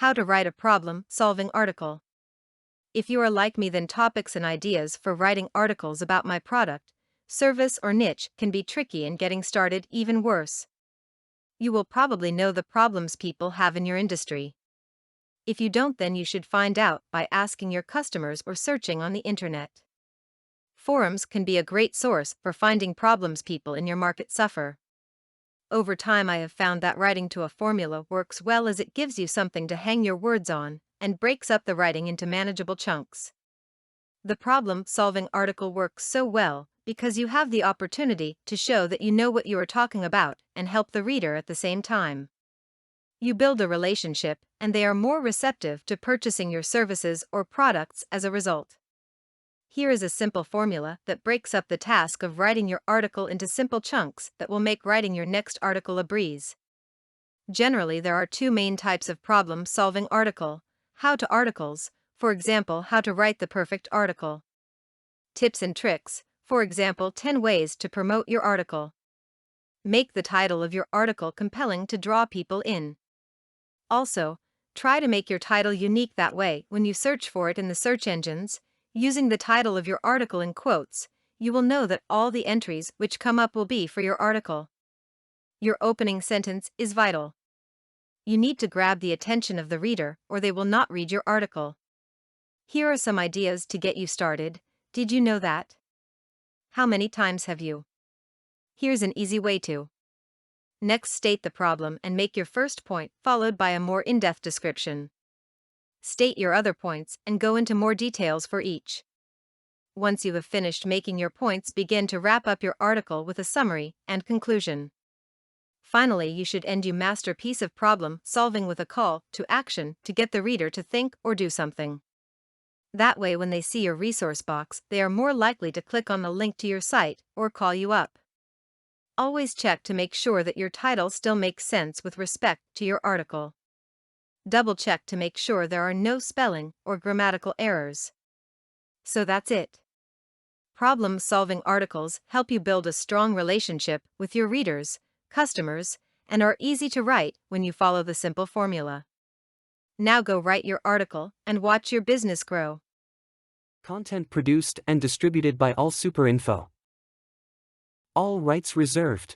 How to write a problem-solving article. If you are like me, then topics and ideas for writing articles about my product, service, or niche can be tricky, and getting started even worse. You will probably know the problems people have in your industry. If you don't, then you should find out by asking your customers or searching on the internet. Forums can be a great source for finding problems people in your market suffer. Over time, I have found that writing to a formula works well, as it gives you something to hang your words on and breaks up the writing into manageable chunks. The problem-solving article works so well because you have the opportunity to show that you know what you are talking about and help the reader at the same time. You build a relationship, and they are more receptive to purchasing your services or products as a result. Here is a simple formula that breaks up the task of writing your article into simple chunks that will make writing your next article a breeze. Generally, there are two main types of problem-solving article: how-to articles, for example, how to write the perfect article. Tips and tricks, for example, 10 ways to promote your article. Make the title of your article compelling to draw people in. Also, try to make your title unique, that way, when you search for it in the search engines, using the title of your article in quotes, you will know that all the entries which come up will be for your article. Your opening sentence is vital. You need to grab the attention of the reader, or they will not read your article. Here are some ideas to get you started. Did you know that? How many times have you? Here's an easy way to. Next, state the problem and make your first point, followed by a more in-depth description. State your other points and go into more details for each. Once you have finished making your points, begin to wrap up your article with a summary and conclusion. Finally, you should end your masterpiece of problem solving with a call to action to get the reader to think or do something. That way, when they see your resource box, they are more likely to click on the link to your site or call you up. Always check to make sure that your title still makes sense with respect to your article. Double-check to make sure there are no spelling or grammatical errors. So that's it. Problem-solving articles help you build a strong relationship with your readers, customers, and are easy to write when you follow the simple formula. Now go write your article and watch your business grow. Content produced and distributed by All Super Info. All rights reserved.